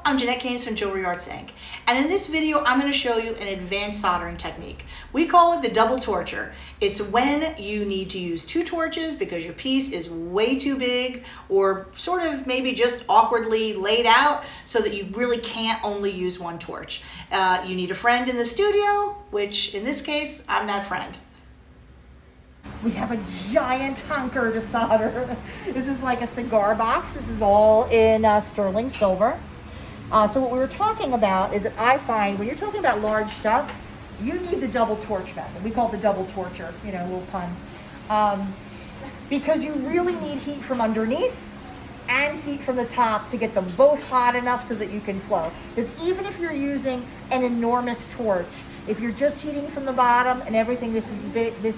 I'm Jeanette Keynes from Jewelry Arts Inc. And in this video, I'm going to show you an advanced soldering technique. We call it the double torcher. It's when you need to use two torches because your piece is way too big or sort of maybe just awkwardly laid out so that you really can't only use one torch. You need a friend in the studio, which in this case, I'm that friend. We have a giant hunker to solder. This is like a cigar box. This is all in sterling silver. So what we were talking about is that I find when you're talking about large stuff, you need the double torch method. We call it the double torcher, you know, a little pun. Because you really need heat from underneath and heat from the top to get them both hot enough so that you can flow. Because even if you're using an enormous torch, if you're just heating from the bottom and everything this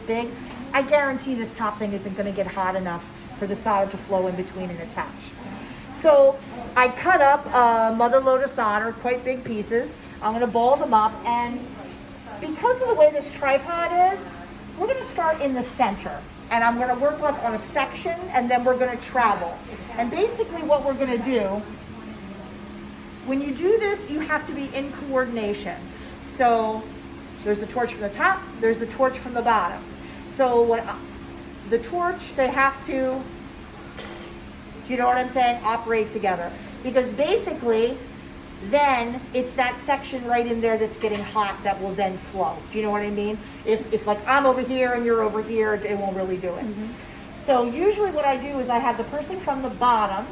big, I guarantee this top thing isn't going to get hot enough for the solder to flow in between and attach. So I cut up a mother load of solder, quite big pieces. I'm going to ball them up, and because of the way this tripod is, we're going to start in the center. And I'm going to work up on a section, and then we're going to travel. And basically what we're going to do, when you do this, you have to be in coordination. So there's the torch from the top, there's the torch from the bottom. So the torch, they have to, do you know what I'm saying, operate together. Because basically, then it's that section right in there that's getting hot that will then flow. Do you know what I mean? If like I'm over here and you're over here, it won't really do it. Mm-hmm. So usually what I do is I have the person from the bottom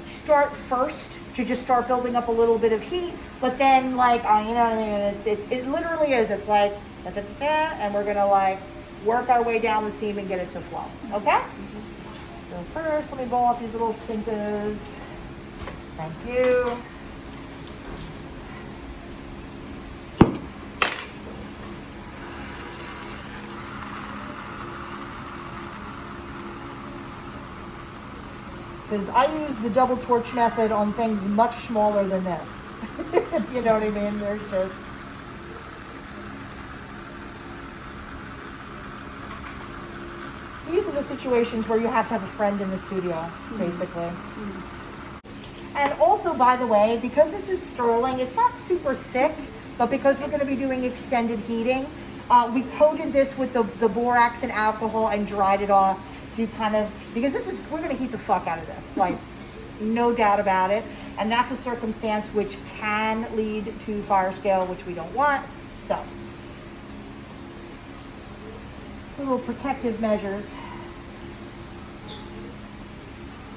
start first to just start building up a little bit of heat, but then like, you know what I mean, it literally is, it's like, and we're gonna like work our way down the seam and get it to flow, okay? Mm-hmm. So first, let me ball up these little stinkers. Thank you. Because I use the double torch method on things much smaller than this. You know what I mean? There's just... These are the situations where you have to have a friend in the studio, basically. Mm-hmm. And also, by the way, because this is sterling, it's not super thick, but because we're going to be doing extended heating, we coated this with the borax and alcohol and dried it off to kind of, because we're going to heat the fuck out of this, like, no doubt about it. And that's a circumstance which can lead to fire scale, which we don't want. So, little protective measures.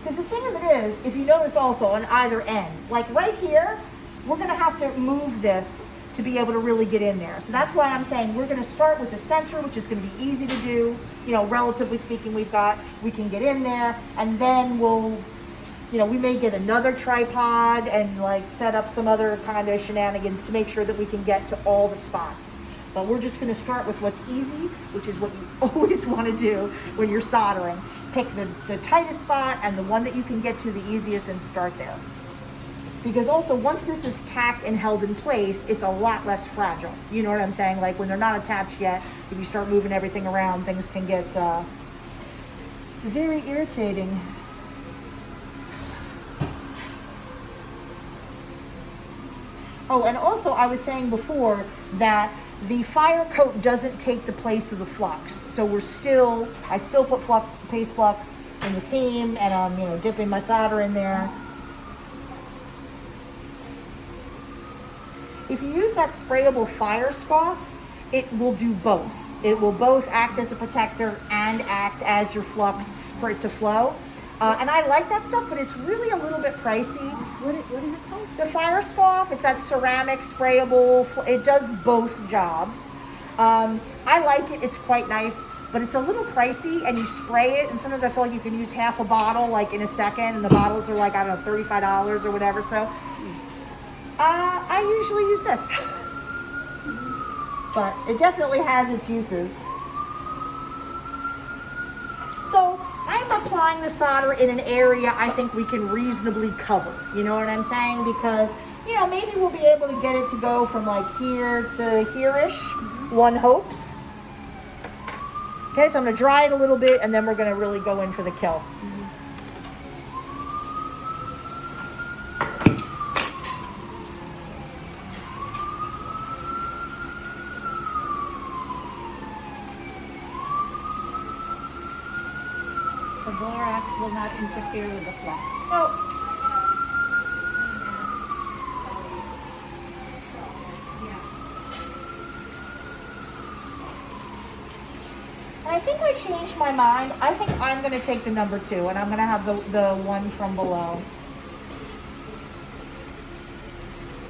Because the thing of it is, if you notice also on either end, like right here, we're going to have to move this to be able to really get in there. So that's why I'm saying we're going to start with the center, which is going to be easy to do. You know, relatively speaking, we can get in there, and then we'll, you know, we may get another tripod and like set up some other kind of shenanigans to make sure that we can get to all the spots. But we're just going to start with what's easy, which is what you always want to do when you're soldering. Pick the tightest spot and the one that you can get to the easiest and start there. Because also, once this is tacked and held in place, it's a lot less fragile. You know what I'm saying? Like when they're not attached yet, if you start moving everything around, things can get very irritating. Oh, and also I was saying before that the fire coat doesn't take the place of the flux. So I still put paste flux in the seam, and I'm, you know, dipping my solder in there. If you use that sprayable fire scoff, it will do both. It will both act as a protector and act as your flux for it to flow. And I like that stuff, but it's really a little bit pricey. What is it called? The fire scoff. It's that ceramic sprayable. It does both jobs. I like it. It's quite nice, but it's a little pricey, and you spray it, and sometimes I feel like you can use half a bottle like in a second, and the bottles are like, I don't know, $35 or whatever. So I usually use this, but it definitely has its uses. So I'm applying the solder in an area I think we can reasonably cover. You know what I'm saying? Because, you know, maybe we'll be able to get it to go from like here to here-ish, one hopes. Okay, so I'm going to dry it a little bit, and then we're going to really go in for the kill. will not interfere with the flow. Oh. I think I changed my mind. I think I'm going to take the number 2, and I'm going to have the one from below.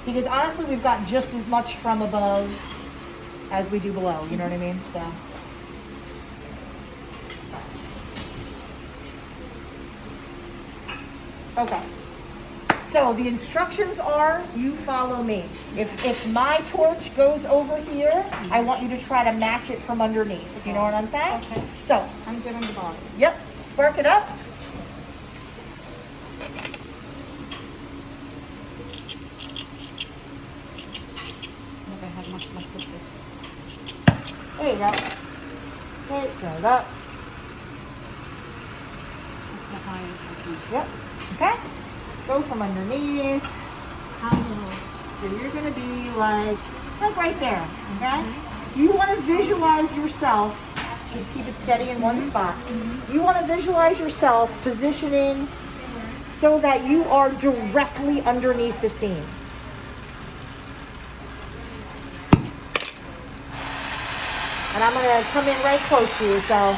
Because honestly, we've got just as much from above as we do below. You know what I mean? So. Okay. So the instructions are, you follow me. If my torch goes over here, I want you to try to match it from underneath. Do you know what I'm saying? Okay. So, I'm doing the bottom. yep, spark it up. Never had much luck with this. There you go. Okay, turn it up. That's the highest I can. Yep. Okay. Go from underneath. How low? So you're gonna be like right there. Okay. You want to visualize yourself. Just keep it steady in one spot. You want to visualize yourself positioning so that you are directly underneath the seam. And I'm going to come in right close to you, so.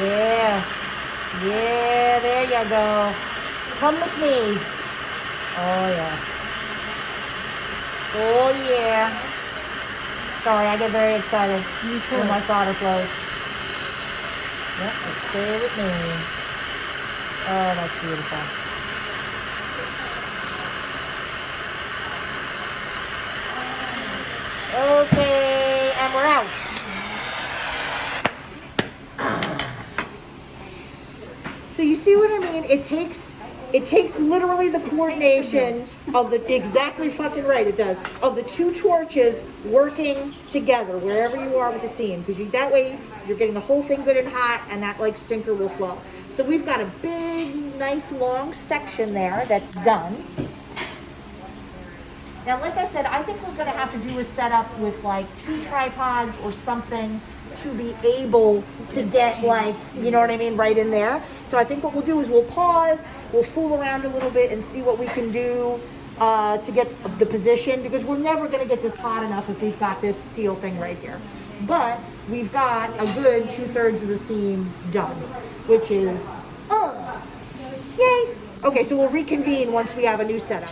Yeah. Yeah, there you go. Come with me. Oh, yes. Oh, yeah. Sorry, I get very excited when my solder flows. Yep, just stay with me. Oh, that's beautiful. Okay, and we're out. So you see what I mean? It takes literally the coordination of the, exactly fucking right it does, of the two torches working together wherever you are with the seam, because that way you're getting the whole thing good and hot, and that like stinker will flow. So we've got a big, nice long section there that's done. Now, like I said, I think we're gonna have to do a setup with like 2 tripods or something to be able to get, like, you know what I mean, right in there. So I think what we'll do is we'll pause, we'll fool around a little bit and see what we can do to get the position, because we're never gonna get this hot enough if we've got this steel thing right here. But we've got a good 2/3 of the seam done, which is, yay. Okay, so we'll reconvene once we have a new setup.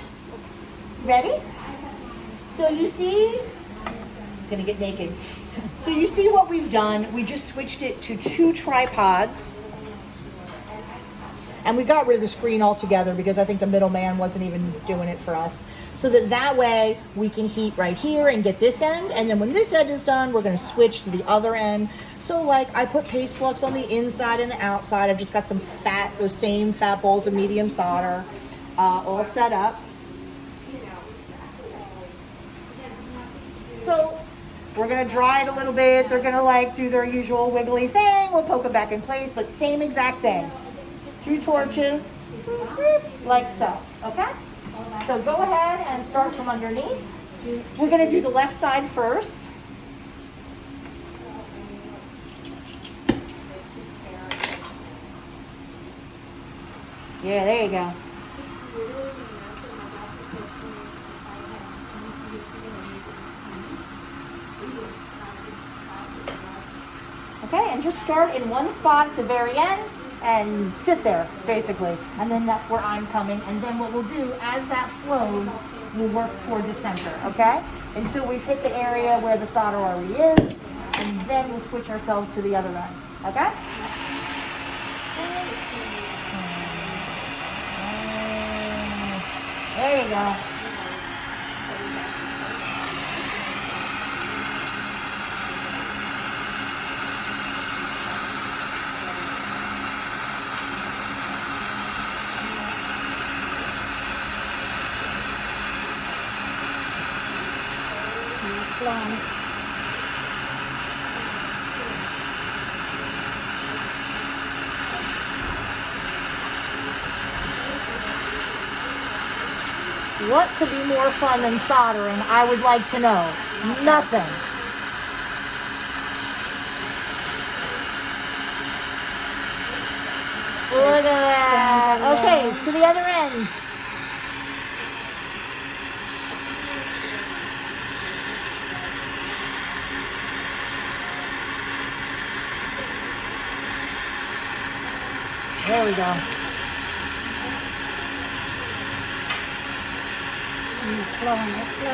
Ready? So you see, I'm gonna get naked. So you see what we've done. We just switched it to 2 tripods. And we got rid of the screen altogether because I think the middleman wasn't even doing it for us. So that way we can heat right here and get this end. And then when this end is done, we're gonna switch to the other end. So like I put paste flux on the inside and the outside. I've just got some those same fat balls of medium solder all set up. So we're gonna dry it a little bit. They're gonna like do their usual wiggly thing. We'll poke it back in place, but same exact thing. 2 torches, like so, okay? So go ahead and start from underneath. We're gonna do the left side first. Yeah, there you go. Okay, and just start in one spot at the very end and sit there, basically. And then that's where I'm coming. And then what we'll do, as that flows, we'll work toward the center, okay? Until we've hit the area where the solder already is, and then we'll switch ourselves to the other end, okay? There you go. Long. What could be more fun than soldering? I would like to know. Nothing. Look at that. Okay, to the other end. There we go.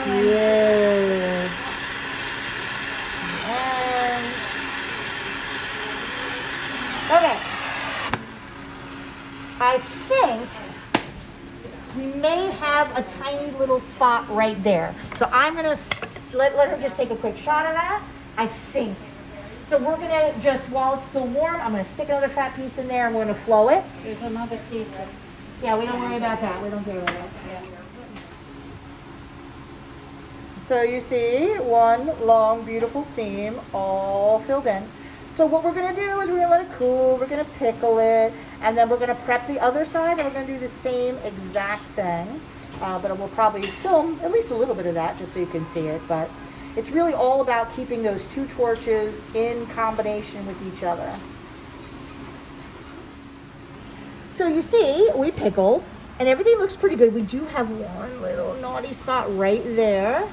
Yes. And okay. I think we may have a tiny little spot right there. So I'm gonna let her just take a quick shot of that. I think. So we're gonna just, while it's still warm, I'm gonna stick another fat piece in there and we're gonna flow it. There's another piece that's... Yeah, we don't worry about that. We don't care about that. Yeah. So you see one long, beautiful seam all filled in. So what we're gonna do is we're gonna let it cool, we're gonna pickle it, and then we're gonna prep the other side and we're gonna do the same exact thing. But we'll probably film at least a little bit of that just so you can see it. But it's really all about keeping those two torches in combination with each other. So you see, we pickled and everything looks pretty good. We do have one little naughty spot right there,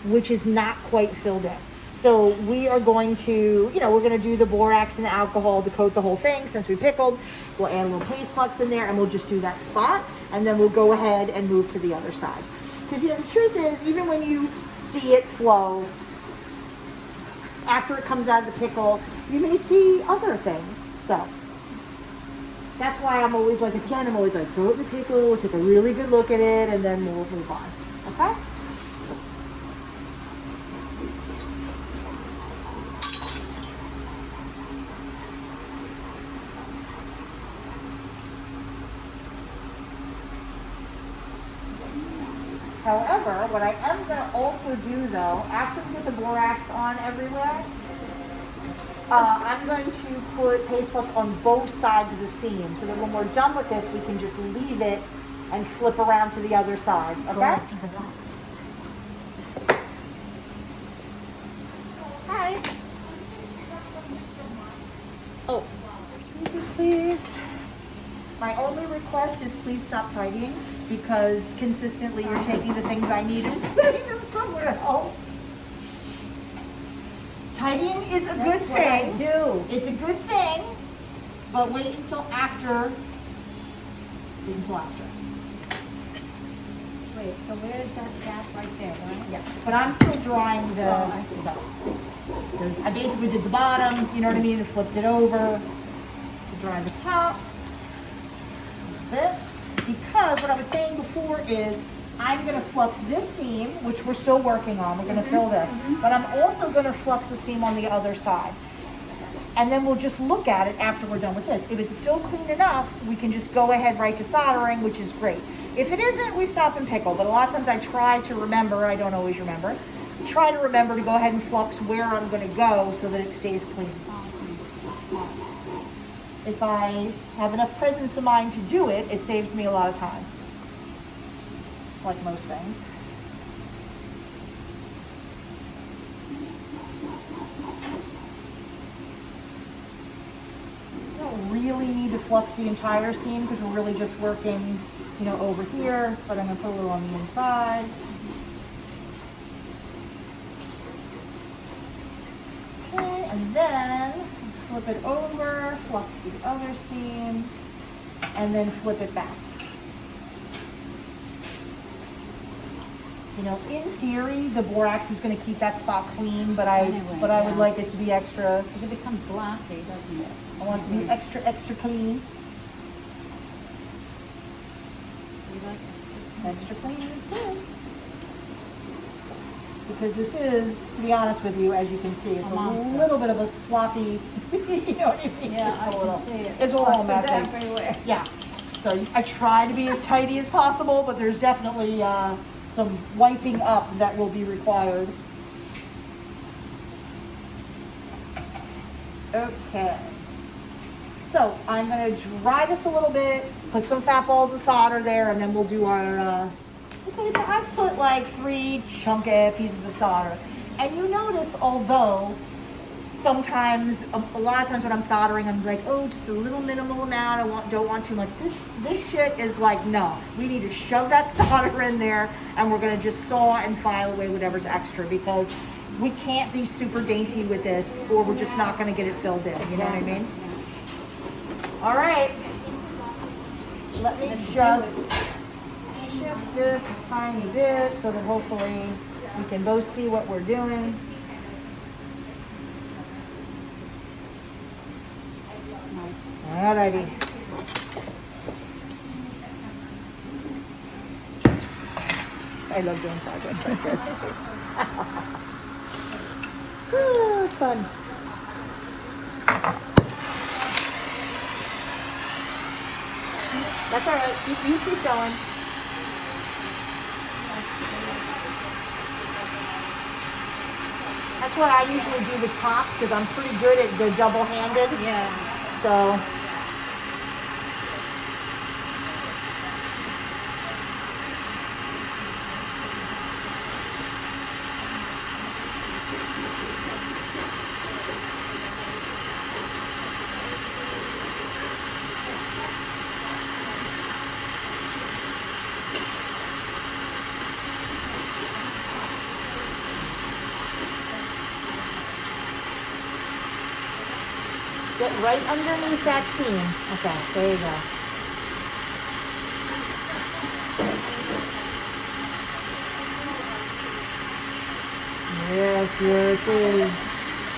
which is not quite filled in. So we are going to, we're going to do the borax and the alcohol to coat the whole thing since we pickled. We'll add a little paste flux in there and we'll just do that spot. And then we'll go ahead and move to the other side. Because, the truth is, even when you see it flow, after it comes out of the pickle, you may see other things. So that's why I'm always like, throw it in the pickle, we'll take a really good look at it, and then we'll move on. Okay? However, what I am going to also do though, after we get the borax on everywhere, I'm going to put paste flux on both sides of the seam so that when we're done with this, we can just leave it and flip around to the other side, okay? Hi. Oh, Jesus, please. My only request is please stop tidying because consistently you're taking the things I need and putting them somewhere else. Tidying is a good thing. It's a good thing, but wait until after. Wait, so where is that gap right there, right? Yes, but I'm still drying the. I basically did the bottom, you know what I mean, and flipped it over to dry the top. A bit. Because what I was saying before is I'm going to flux this seam, which we're still working on. We're going to fill this. But I'm also going to flux the seam on the other side. And then we'll just look at it after we're done with this. If it's still clean enough, we can just go ahead right to soldering, which is great. If it isn't, we stop and pickle. But a lot of times I try to remember, I don't always remember, try to remember to go ahead and flux where I'm going to go so that it stays clean. If I have enough presence of mind to do it, it saves me a lot of time. It's like most things. You don't really need to flux the entire seam because we're really just working, over here, but I'm going to put a little on the inside. Okay, and then flip it over, flux the other seam, and then flip it back. You know, in theory, the borax is going to keep that spot clean, but I would like it to be extra. Because it becomes glossy, doesn't it? I want it to be extra clean. You like Extra clean is good. Because this is, to be honest with you, as you can see, it's a monster. little bit of a sloppy, you know what I mean? Yeah, It's I a little, can see it. It's a little Flux is messy. everywhere. Yeah. So I try to be as tidy as possible, but there's definitely some wiping up that will be required. Okay. So I'm going to dry this a little bit, put some fat balls of solder there, and then we'll do our, okay, so I've put like 3 chunky pieces of solder. And you notice, although sometimes, a lot of times when I'm soldering, I'm like, oh, just a little minimal amount, don't want too much. This shit is like, no, we need to shove that solder in there, and we're going to just saw and file away whatever's extra, because we can't be super dainty with this, or we're just not going to get it filled in, you know what I mean? All right, let me just shift this a tiny bit so that hopefully we can both see what we're doing. Alrighty. I love doing projects like this. Oh, it's fun. That's all right. You keep going. That's what I usually do the top, because I'm pretty good at the double-handed. Yeah. So. Get right underneath that seam. Okay, there you go. Yes, there it is.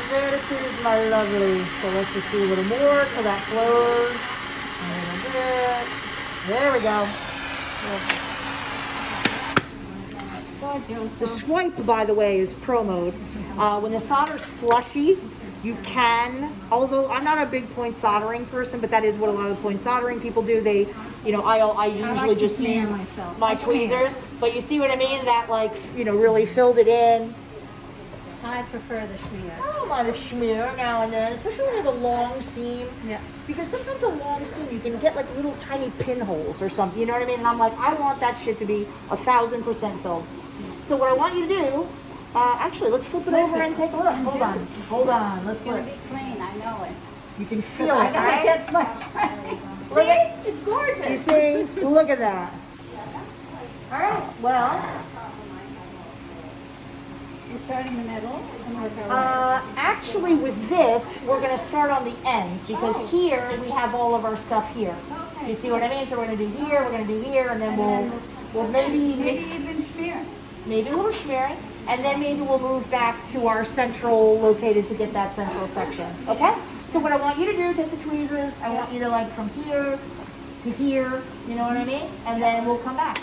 There it is, my lovely. So let's just do a little more till that flows. A little bit. There we go. The swipe, by the way, is pro mode. When the solder's slushy, you can, although I'm not a big point soldering person, but that is what a lot of point soldering people do. They, you know, I usually like to just smear use myself. my tweezers, but you see what I mean? That, like, you know, really filled it in. I prefer the schmear. I don't mind a schmear now and then, especially when you have a long seam. Yeah. Because sometimes a long seam, you can get like little tiny pinholes or something, you know what I mean? And I'm like, I want that shit to be 1,000% filled. So what I want you to do, actually, let's flip it over and take a look. Hold on, let's It's gonna look. be clean, I know it. You can feel I it, gotta right? get my friend. Look at- See? It's gorgeous. You see? Look at that. All right, well, You start in the middle and work our way. actually with this, we're gonna start on the ends, because Oh. here we have all of our stuff here. Do you see what I mean? So we're gonna do here, we're gonna do here, and then we'll Maybe even smear. maybe a little smearing, and then maybe we'll move back to our central located to get that central section, okay? So what I want you to do, take the tweezers, I want you to, like, from here to here, you know what I mean? And then we'll come back.